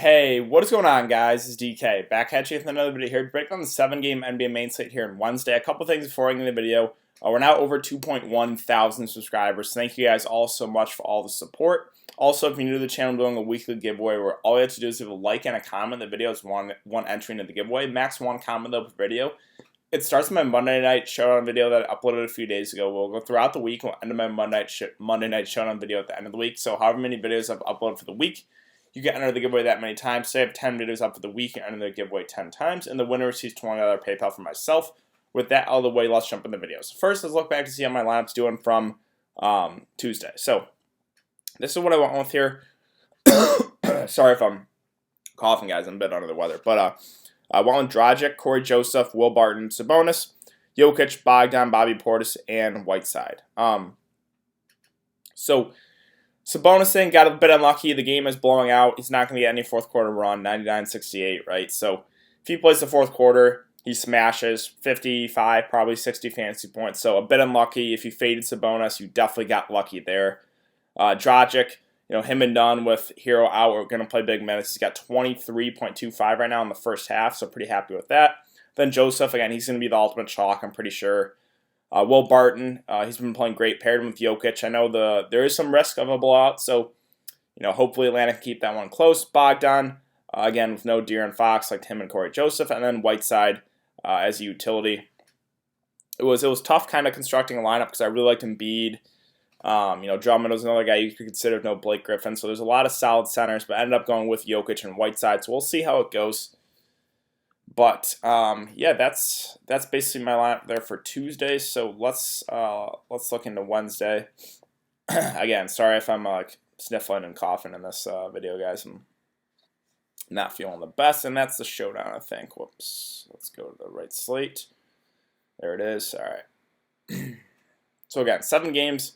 Hey, what is going on, guys? It's DK back at you with another video here. Breaking on the 7-game NBA main slate here on Wednesday. A couple things before I get into the video. We're now over 2.1 thousand subscribers. Thank you guys all so much for all the support. Also, if you're new to the channel, I'm doing a weekly giveaway where all you have to do is leave a like and a comment. The video is one entry into the giveaway. Max one comment though per video. It starts with my Monday night showdown video that I uploaded a few days ago. We'll go throughout the week. We'll end my Monday night showdown video at the end of the week. So however many videos I've uploaded for the week, you can enter the giveaway that many times. Say I have 10 videos up for the week, and enter the giveaway 10 times, and the winner receives $20 PayPal from myself. With that out of the way, let's jump in the videos. First, let's look back to see how my lineup's doing from Tuesday. So, this is what I went with here. Sorry if I'm coughing, guys. I'm a bit under the weather. But I went with Dragic, Corey Joseph, Will Barton, Sabonis, Jokic, Bogdan, Bobby Portis, and Whiteside. Sabonis thing got a bit unlucky. The game is blowing out. He's not going to get any fourth quarter run, 99-68, right? So if he plays the fourth quarter, he smashes 55, probably 60 fantasy points. So a bit unlucky. If you faded Sabonis, you definitely got lucky there. Dragic, him and Dunn with Hero out, we're going to play big minutes. He's got 23.25 right now in the first half, so pretty happy with that. Then Joseph, again, he's going to be the ultimate chalk, I'm pretty sure. Will Barton, he's been playing great, paired with Jokic. I know there is some risk of a blowout, so hopefully Atlanta can keep that one close. Bogdan, again with no De'Aaron Fox, like him and Corey Joseph, and then Whiteside as a utility. It was tough kind of constructing a lineup because I really liked Embiid. Drummond was another guy you could consider, no Blake Griffin. So there's a lot of solid centers, but I ended up going with Jokic and Whiteside. So we'll see how it goes. But yeah, that's basically my lineup there for Tuesday. So let's look into Wednesday. Again, sorry if I'm sniffling and coughing in this video, guys. I'm not feeling the best, and that's the showdown, I think. Whoops. Let's go to the right slate. There it is. All right. So again, 7 games.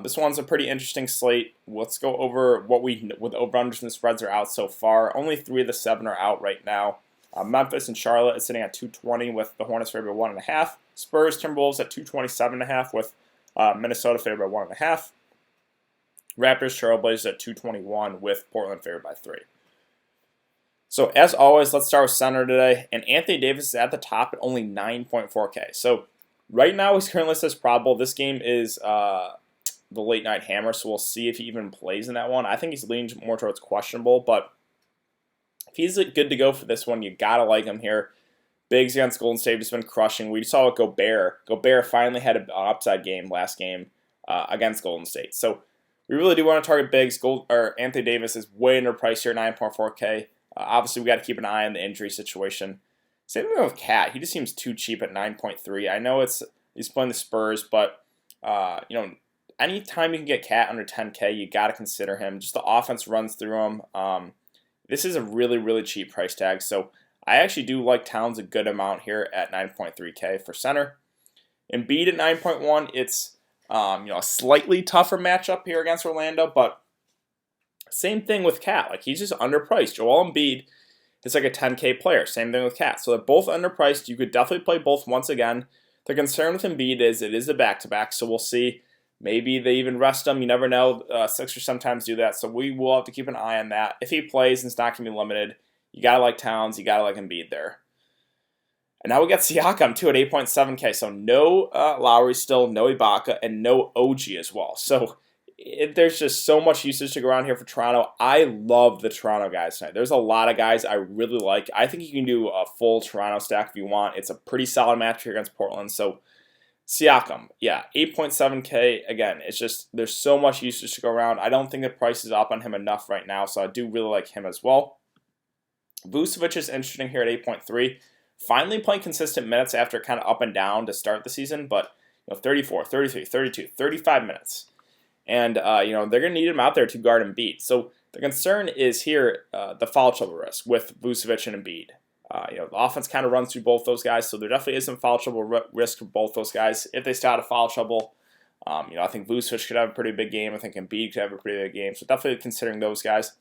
This one's a pretty interesting slate. Let's go over what with over-unders and spreads are out so far. Only 3 of the 7 are out right now. Memphis and Charlotte is sitting at 220 with the Hornets favored by 1.5. Spurs, Timberwolves at 227.5 with Minnesota favored by 1.5. Raptors, Trailblazers at 221 with Portland favored by 3. So as always, let's start with center today. And Anthony Davis is at the top at only 9.4K. So right now he's currently listed as probable. This game is the late night hammer, so we'll see if he even plays in that one. I think he's leaning more towards questionable, but if he's good to go for this one, you gotta like him here. Bigs against Golden State has been crushing. We saw it Gobert. Gobert finally had an upside game last game against Golden State. So we really do want to target bigs. Anthony Davis is way underpriced here, 9.4K. Obviously, we got to keep an eye on the injury situation. Same thing with Cat. He just seems too cheap at 9.3. I know he's playing the Spurs, but anytime you can get Cat under 10K, you got to consider him. Just the offense runs through him. This is a really, really cheap price tag, so I actually do like Towns a good amount here at 9.3K for center. Embiid at 9.1, it's a slightly tougher matchup here against Orlando, but same thing with Cat. Like, he's just underpriced. Joel Embiid is like a 10K player. Same thing with Cat. So they're both underpriced. You could definitely play both once again. The concern with Embiid is it is a back-to-back, so we'll see. Maybe they even rest him. You never know. Sixers sometimes do that, so we will have to keep an eye on that. If he plays and it's not going to be limited, you got to like Towns. You got to like Embiid there. And now we got Siakam, too, at 8.7K. So no Lowry still, no Ibaka, and no OG as well. So there's just so much usage to go around here for Toronto. I love the Toronto guys tonight. There's a lot of guys I really like. I think you can do a full Toronto stack if you want. It's a pretty solid match here against Portland. So Siakam, yeah, 8.7K. Again, it's just there's so much usage to go around. I don't think the price is up on him enough right now, so I do really like him as well. Vucevic is interesting here at 8.3. Finally playing consistent minutes after kind of up and down to start the season, but 34, 33, 32, 35 minutes. And, they're going to need him out there to guard Embiid. So the concern is here the foul trouble risk with Vucevic and Embiid. The offense kind of runs through both those guys, so there definitely is some foul trouble risk for both those guys. If they stay out of foul trouble, I think Vucevic could have a pretty big game. I think Embiid could have a pretty big game. So definitely considering those guys.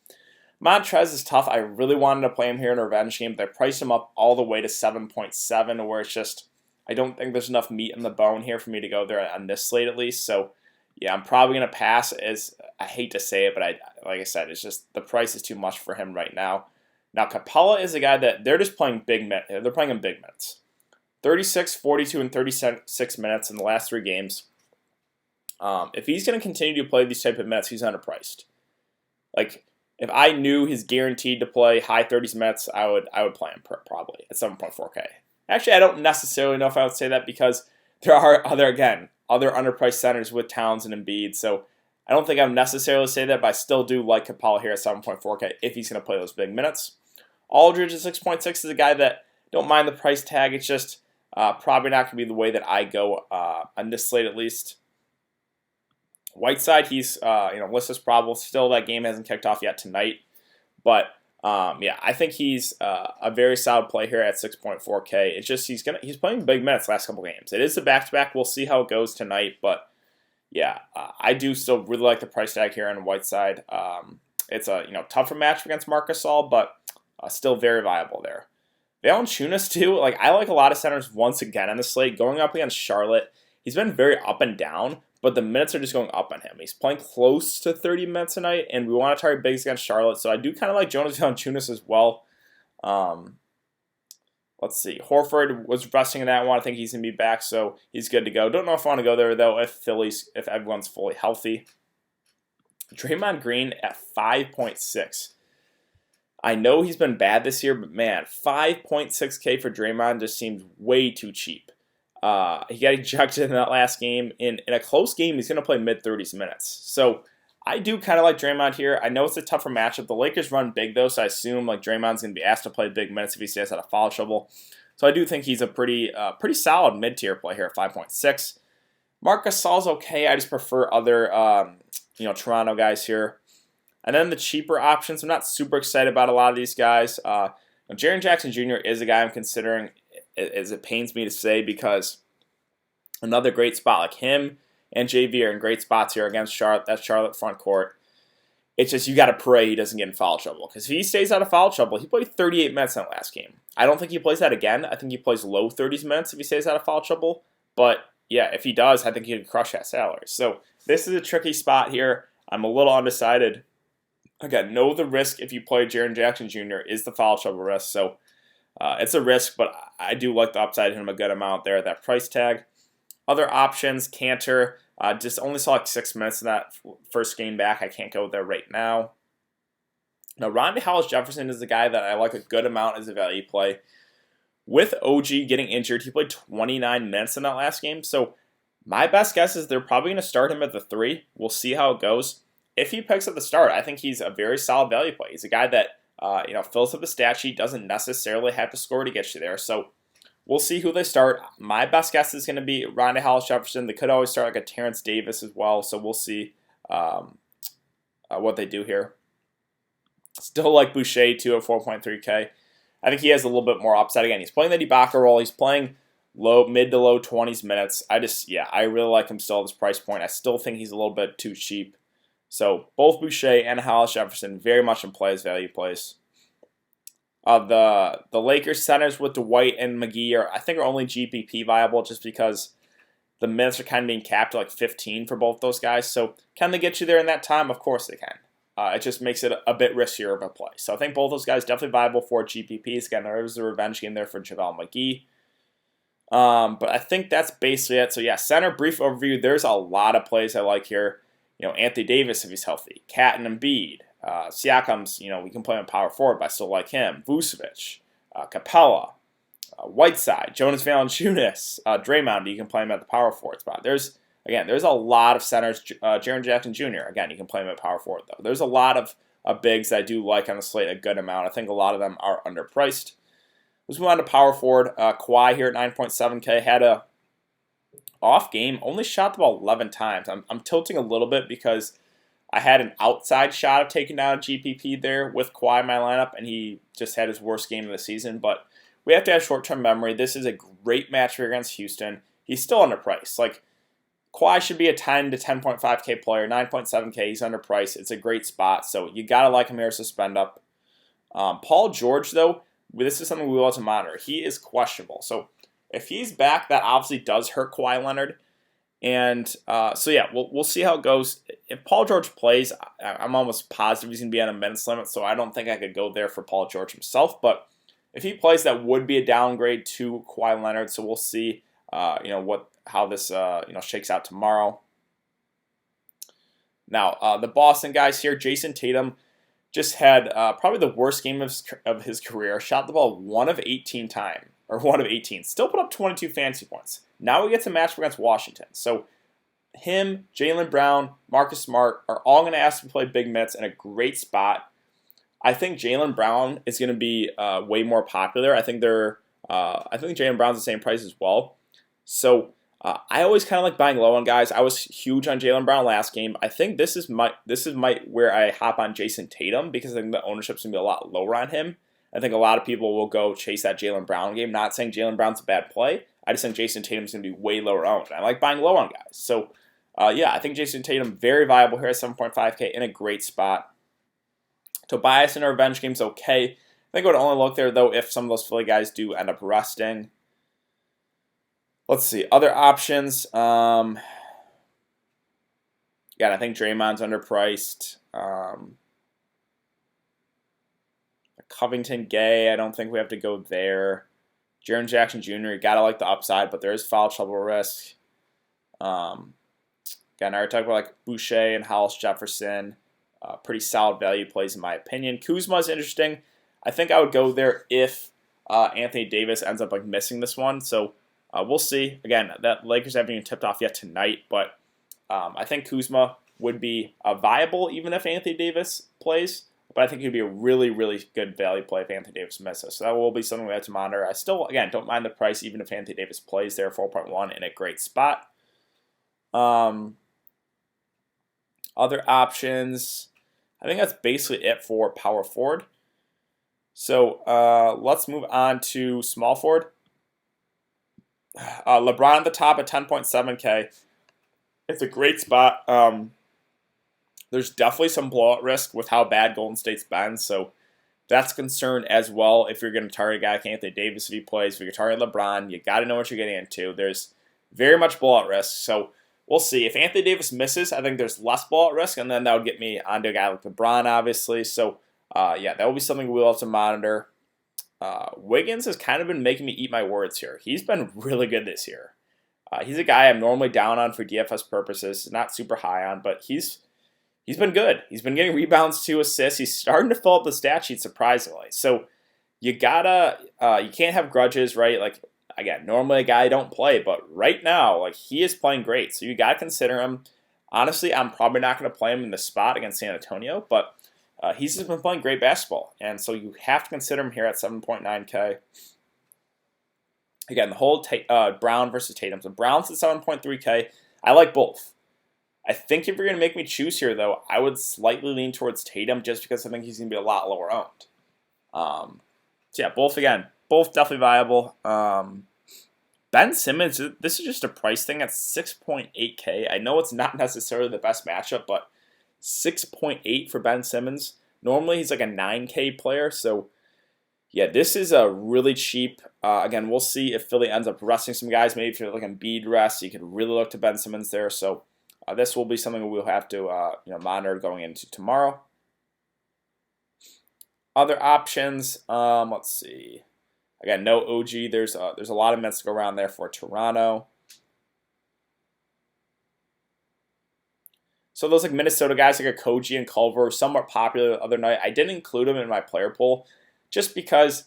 Montrez is tough. I really wanted to play him here in a revenge game, but I priced him up all the way to 7.7, where it's just I don't think there's enough meat in the bone here for me to go there on this slate at least. So yeah, I'm probably gonna pass. As I hate to say it, but like I said, it's just the price is too much for him right now. Now Capella is a guy that they're just playing big minutes. They're playing him big minutes. 36, 42, and 36 minutes in the last 3 games. If he's going to continue to play these type of minutes, he's underpriced. Like, if I knew he's guaranteed to play high 30s minutes, I would play him probably at 7.4K. Actually, I don't necessarily know if I would say that because there are other underpriced centers with Towns and Embiid. So I don't think I would necessarily say that, but I still do like Capella here at 7.4K if he's going to play those big minutes. Aldridge at 6.6 is a guy that don't mind the price tag. It's just probably not going to be the way that I go on this slate at least. Whiteside, he's listed as probable. Still, that game hasn't kicked off yet tonight, but yeah, I think he's a very solid play here at 6.4K. It's just he's playing big minutes last couple games. It is a back-to-back. We'll see how it goes tonight, but yeah, I do still really like the price tag here on Whiteside. It's a tougher match against Marc Gasol, but still very viable there. Valanciunas too. Like, I like a lot of centers once again on the slate. Going up against Charlotte, he's been very up and down, but the minutes are just going up on him. He's playing close to 30 minutes a night, and we want to target bigs against Charlotte, so I do kind of like Jonas Valanciunas as well. Let's see. Horford was resting in that one. I think he's going to be back, so he's good to go. Don't know if I want to go there, though, if everyone's fully healthy. Draymond Green at 5.6. I know he's been bad this year, but man, 5.6K for Draymond just seems way too cheap. He got ejected in that last game. In a close game, he's going to play mid-30s minutes. So I do kind of like Draymond here. I know it's a tougher matchup. The Lakers run big, though, so I assume like Draymond's going to be asked to play big minutes if he stays out of foul trouble. So I do think he's a pretty solid mid-tier play here at 5.6. Marc Gasol's okay. I just prefer other Toronto guys here. And then the cheaper options, I'm not super excited about a lot of these guys. Jaren Jackson Jr. is a guy I'm considering, as it pains me to say, because another great spot like him and JV are in great spots here against Charlotte. That Charlotte front court. It's just you got to pray he doesn't get in foul trouble. Because if he stays out of foul trouble, he played 38 minutes in that last game. I don't think he plays that again. I think he plays low 30s minutes if he stays out of foul trouble. But yeah, if he does, I think he could crush that salary. So this is a tricky spot here. I'm a little undecided. Again, know the risk if you play Jaren Jackson Jr. is the foul trouble risk. So it's a risk, but I do like the upside in him a good amount there at that price tag. Other options, Cantor, just only saw like 6 minutes in that first game back. I can't go there right now. Now, Rondae Hollis-Jefferson is the guy that I like a good amount as a value play. With OG getting injured, he played 29 minutes in that last game. So my best guess is they're probably going to start him at the 3. We'll see how it goes. If he picks at the start, I think he's a very solid value play. He's a guy that fills up the stat sheet, doesn't necessarily have to score to get you there. So we'll see who they start. My best guess is going to be Rondae Hollis-Jefferson. They could always start like a Terrence Davis as well. So we'll see what they do here. Still like Boucher too at 4.3K. I think he has a little bit more upside. Again, he's playing the Ibaka role. He's playing mid to low 20s minutes. I really like him still at this price point. I still think he's a little bit too cheap. So both Boucher and Hollis-Jefferson very much in play as value plays. The Lakers centers with Dwight and McGee are only GPP viable just because the minutes are kind of being capped at like 15 for both those guys. So can they get you there in that time? Of course they can. It just makes it a bit riskier of a play. So I think both those guys definitely viable for GPPs. Again, there was a revenge game there for JaVale McGee. But I think that's basically it. So yeah, center brief overview. There's a lot of plays I like here. Anthony Davis if he's healthy. Cat and Embiid. Siakam's, we can play him power forward, but I still like him. Vucevic. Capella. Whiteside. Jonas Valanciunas. Draymond, you can play him at the power forward spot. There's a lot of centers. Jaren Jackson Jr., again, you can play him at power forward, though. There's a lot of bigs that I do like on the slate a good amount. I think a lot of them are underpriced. Let's move on to power forward. Kawhi here at 9.7K had a off game, only shot the ball 11 times. I'm tilting a little bit because I had an outside shot of taking down a GPP there with Kawhi in my lineup, and he just had his worst game of the season. But we have to have short-term memory. This is a great match here against Houston. He's still underpriced. Like, Kawhi should be a 10 to 10.5K player, 9.7K. He's underpriced. It's a great spot, so you got to like him here as a spend up. Paul George, though, this is something we want to monitor. He is questionable. So if he's back, that obviously does hurt Kawhi Leonard. And so yeah, we'll see how it goes. If Paul George plays, I'm almost positive he's gonna be on a minutes limit, so I don't think I could go there for Paul George himself. But if he plays, that would be a downgrade to Kawhi Leonard. So we'll see, how this shakes out tomorrow. Now the Boston guys here, Jason Tatum just had probably the worst game of his career. Shot the ball 1 of 18 times, or 1 of 18. Still put up 22 fantasy points. Now he gets a matchup against Washington. So him, Jaylen Brown, Marcus Smart are all going to ask to play big minutes in a great spot. I think Jaylen Brown is going to be way more popular. I think Jaylen Brown's the same price as well. So I always kind of like buying low on guys. I was huge on Jaylen Brown last game. I think this is where I hop on Jason Tatum because I think the ownership's going to be a lot lower on him. I think a lot of people will go chase that Jaylen Brown game. Not saying Jaylen Brown's a bad play. I just think Jason Tatum's going to be way lower owned. I like buying low on guys. So, I think Jason Tatum, very viable here at 7.5K in a great spot. Tobias in a revenge game's okay. I think I would only look there, though, if some of those Philly guys do end up resting. Let's see. Other options. I think Draymond's underpriced. Covington, Gay, I don't think we have to go there. Jaren Jackson Jr., you got to like the upside, but there is foul trouble risk. I already talked about like Boucher and Hollis Jefferson. Pretty solid value plays in my opinion. Kuzma is interesting. I think I would go there if Anthony Davis ends up like missing this one. So we'll see. Again, that Lakers haven't even tipped off yet tonight, but I think Kuzma would be viable even if Anthony Davis plays. But I think he'd be a really, really good value play if Anthony Davis misses. So that will be something we have to monitor. I still, again, don't mind the price even if Anthony Davis plays there, 4.1 in a great spot. Other options, I think that's basically it for power forward. So let's move on to small forward. LeBron at the top at 10.7K. It's a great spot. There's definitely some blowout risk with how bad Golden State's been, so that's a concern as well if you're going to target a guy like Anthony Davis if he plays. If you're targeting LeBron, you got to know what you're getting into. There's very much blowout risk, so we'll see. If Anthony Davis misses, I think there's less blowout risk, and then that would get me onto a guy like LeBron, obviously. So, that will be something we'll have to monitor. Wiggins has kind of been making me eat my words here. He's been really good this year. He's a guy I'm normally down on for DFS purposes, not super high on, but he's been good. He's been getting rebounds, 2 assists. He's starting to fill up the stat sheet surprisingly. So you can't have grudges, right? Like, again, normally a guy I don't play, but right now, like, he is playing great. So you got to consider him. Honestly, I'm probably not going to play him in the spot against San Antonio, but he's just been playing great basketball. And so you have to consider him here at 7.9K. Again, the whole Brown versus Tatum. So Brown's at 7.3K. I like both. I think if you're going to make me choose here, though, I would slightly lean towards Tatum just because I think he's going to be a lot lower owned. Both definitely viable. Ben Simmons, this is just a price thing at 6.8K. I know it's not necessarily the best matchup, but 6.8 for Ben Simmons. Normally he's like a 9K player, so yeah, this is a really cheap. Again, we'll see if Philly ends up resting some guys. Maybe if you're looking Embiid rest, you could really look to Ben Simmons there. So this will be something we'll have to monitor going into tomorrow. Other options, let's see. Again, no OG. There's a lot of minutes to go around there for Toronto. So those like Minnesota guys like a Koji and Culver were somewhat popular the other night. I didn't include them in my player pool just because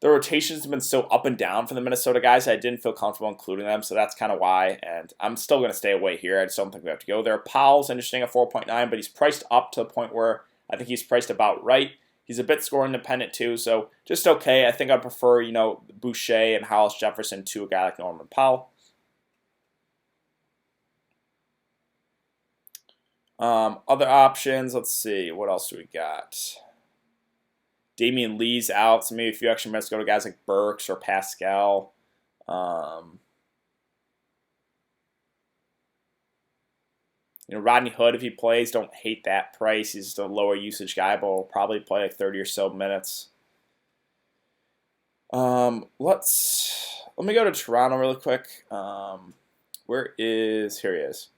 the rotations have been so up and down for the Minnesota guys. I didn't feel comfortable including them, so that's kind of why. And I'm still going to stay away here. I just don't think we have to go there. Powell's interesting at 4.9, but he's priced up to the point where I think he's priced about right. He's a bit score independent too, so just okay. I think I prefer, Boucher and Hollis Jefferson to a guy like Norman Powell. Other options, let's see. What else do we got? Damian Lee's out, so maybe a few extra minutes go to guys like Burks or Pascal. Rodney Hood, if he plays, don't hate that price. He's just a lower usage guy, but will probably play like 30 or so minutes. Let me go to Toronto really quick. Here he is.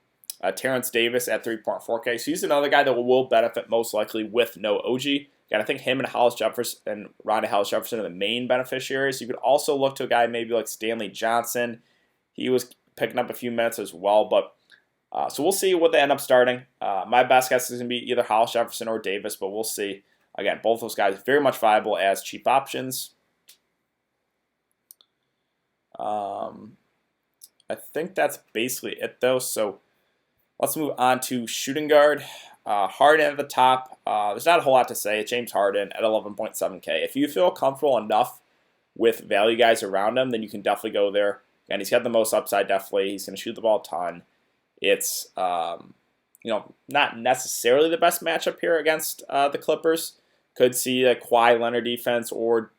Terrence Davis at 3.4K. So he's another guy that will benefit most likely with no OG. Again, I think him and Hollis Jefferson and Ronda Hollis Jefferson are the main beneficiaries. You could also look to a guy maybe like Stanley Johnson. He was picking up a few minutes as well, but so we'll see what they end up starting. My best guess is going to be either Hollis Jefferson or Davis, but we'll see. Again, both those guys very much viable as cheap options. I think that's basically it, though. So let's move on to shooting guard. Harden at the top. There's not a whole lot to say. James Harden at 11.7K. If you feel comfortable enough with value guys around him, then you can definitely go there. And he's got the most upside, definitely. He's going to shoot the ball a ton. It's not necessarily the best matchup here against the Clippers. Could see a Kawhi Leonard defense or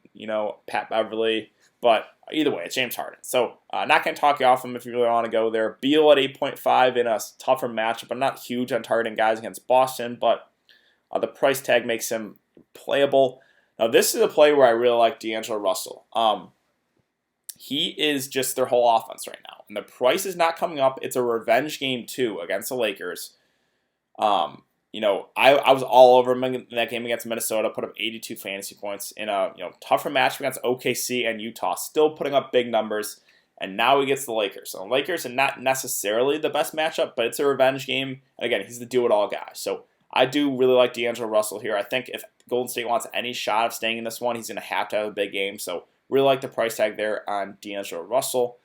Pat Beverly, but either way, it's James Harden. So not going to talk you off him if you really want to go there. Beal at 8.5 in a tougher matchup. I'm not huge on targeting guys against Boston, but the price tag makes him playable. Now this is a play where I really like D'Angelo Russell. He is just their whole offense right now. And the price is not coming up. It's a revenge game, too, against the Lakers. I was all over him in that game against Minnesota, put up 82 fantasy points in a tougher match against OKC and Utah, still putting up big numbers. And now he gets the Lakers. So the Lakers are not necessarily the best matchup, but it's a revenge game. And again, he's the do-it-all guy. So I do really like D'Angelo Russell here. I think if Golden State wants any shot of staying in this one, he's going to have a big game. So really like the price tag there on D'Angelo Russell.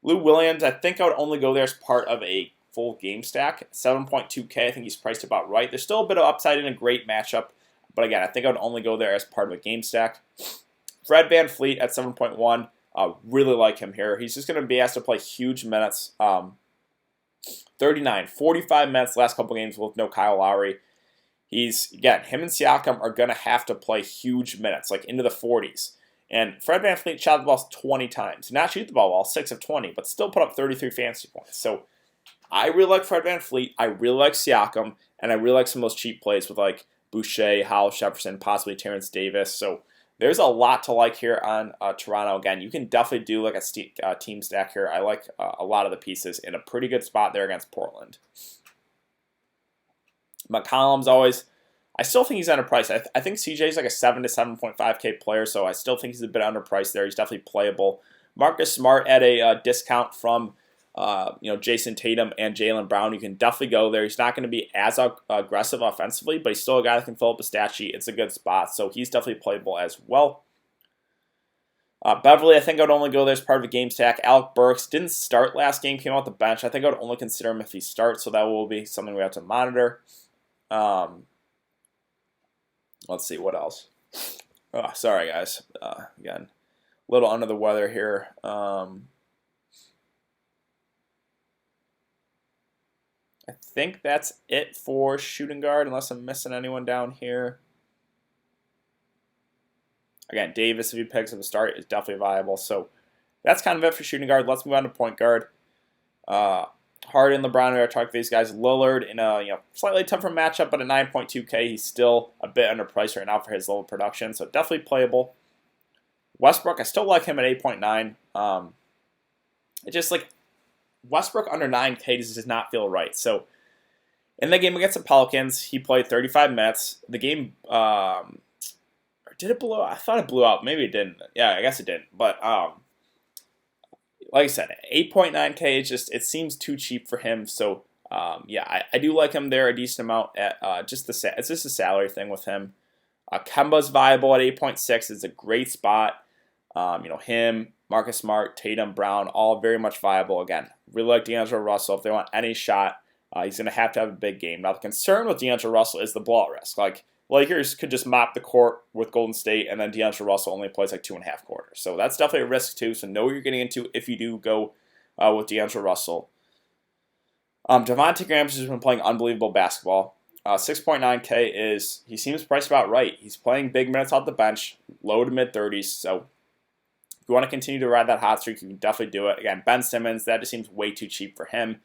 Lou Williams, I think I would only go there as part of a full game stack. 7.2K, I think he's priced about right. There's still a bit of upside in a great matchup, but again, I think I would only go there as part of a game stack. Fred VanVleet at 7.1, really like him here. He's just going to be asked to play huge minutes. 39, 45 minutes last couple games with no Kyle Lowry. Him and Siakam are going to have to play huge minutes, like into the 40s. And Fred VanVleet shot the ball 20 times. Not shoot the ball well, 6 of 20, but still put up 33 fantasy points. So I really like Fred VanVleet. I really like Siakam. And I really like some of those cheap plays with like Boucher, Hollis Jefferson, possibly Terrence Davis. So there's a lot to like here on Toronto. Again, you can definitely do like a team stack here. I like a lot of the pieces in a pretty good spot there against Portland. McCollum's always... I still think he's underpriced. I think CJ's like a 7 to 7.5K player, so I still think he's a bit underpriced there. He's definitely playable. Marcus Smart at a discount from Jason Tatum and Jaylen Brown. You can definitely go there. He's not going to be as aggressive offensively, but he's still a guy that can fill up a stat sheet. It's a good spot, so he's definitely playable as well. Beverly, I think I would only go there as part of a game stack. Alec Burks didn't start last game, came off the bench. I think I would only consider him if he starts, so that will be something we have to monitor. Let's see, what else? Oh, sorry, guys. Again, a little under the weather here. I think that's it for shooting guard, unless I'm missing anyone down here. Again, Davis, if he picks up a start, is definitely viable. So that's kind of it for shooting guard. Let's move on to point guard. Harden, LeBron, we are talking these guys. Lillard in a slightly tougher matchup, but at 9.2K, he's still a bit underpriced right now for his level of production, so definitely playable. Westbrook, I still like him at 8.9. It's just like Westbrook under 9K just does not feel right. So in the game against the Pelicans, he played 35 minutes. The game, or did it blow out? I thought it blew out. Maybe it didn't. Yeah, I guess it didn't. But like I said, 8.9K is just, it seems too cheap for him. So, I do like him there a decent amount at it's just a salary thing with him. Kemba's viable at 8.6. It's a great spot. Him, Marcus Smart, Tatum, Brown, all very much viable. Again, really like D'Angelo Russell. If they want any shot, he's going to have a big game. Now, the concern with D'Angelo Russell is the blowout risk. Like, Lakers could just mop the court with Golden State, and then D'Angelo Russell only plays like 2.5 quarters. So that's definitely a risk too. So know what you're getting into if you do go with D'Angelo Russell. Devontae Graham has been playing unbelievable basketball. 6.9K he seems priced about right. He's playing big minutes off the bench, low to mid 30s. So if you want to continue to ride that hot streak, you can definitely do it. Again, Ben Simmons, that just seems way too cheap for him.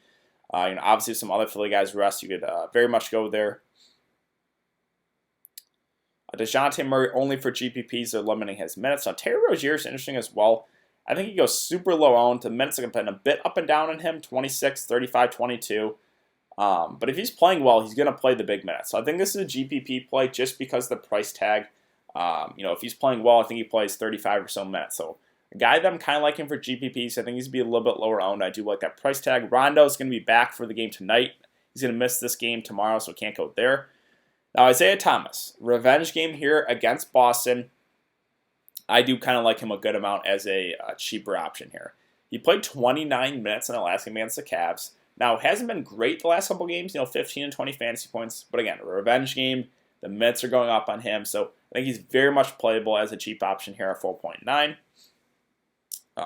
Obviously some other Philly guys rest, you could very much go there. DeJounte Murray only for GPPs are limiting his minutes. Now, Terry Rozier is interesting as well. I think he goes super low owned. The minutes are been a bit up and down on him, 26, 35, 22. But if he's playing well, he's going to play the big minutes. So I think this is a GPP play just because of the price tag. If he's playing well, I think he plays 35 or so minutes. So a guy that I'm kind of liking for GPPs, I think he's going to be a little bit lower owned. I do like that price tag. Rondo is going to be back for the game tonight. He's going to miss this game tomorrow, so can't go there. Now, Isaiah Thomas, revenge game here against Boston. I do kind of like him a good amount as a cheaper option here. He played 29 minutes in the last game against the Cavs. Now, it hasn't been great the last couple games, 15 and 20 fantasy points. But again, a revenge game. The minutes are going up on him. So I think he's very much playable as a cheap option here at 4.9.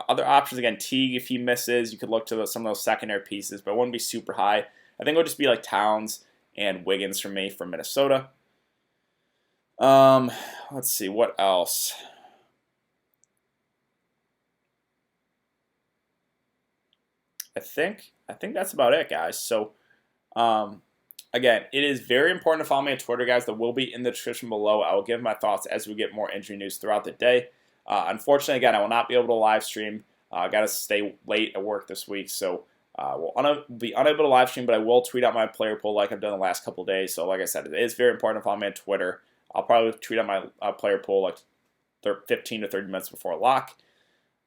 Other options, again, Teague, if he misses, you could look to some of those secondary pieces, but it wouldn't be super high. I think it would just be like Towns and Wiggins for me from Minnesota. Let's see, what else? I think that's about it, guys. So, again, it is very important to follow me on Twitter, guys. That will be in the description below. I will give my thoughts as we get more injury news throughout the day. Unfortunately, again, I will not be able to live stream. I got to stay late at work this week, so we'll be unable to live stream, but I will tweet out my player pool like I've done the last couple of days. So, like I said, it is very important to follow me on Twitter. I'll probably tweet out my player pool like 15 to 30 minutes before lock.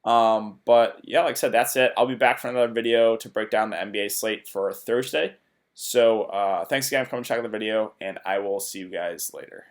But yeah, like I said, that's it. I'll be back for another video to break down the NBA slate for Thursday. So thanks again for coming to check out the video, and I will see you guys later.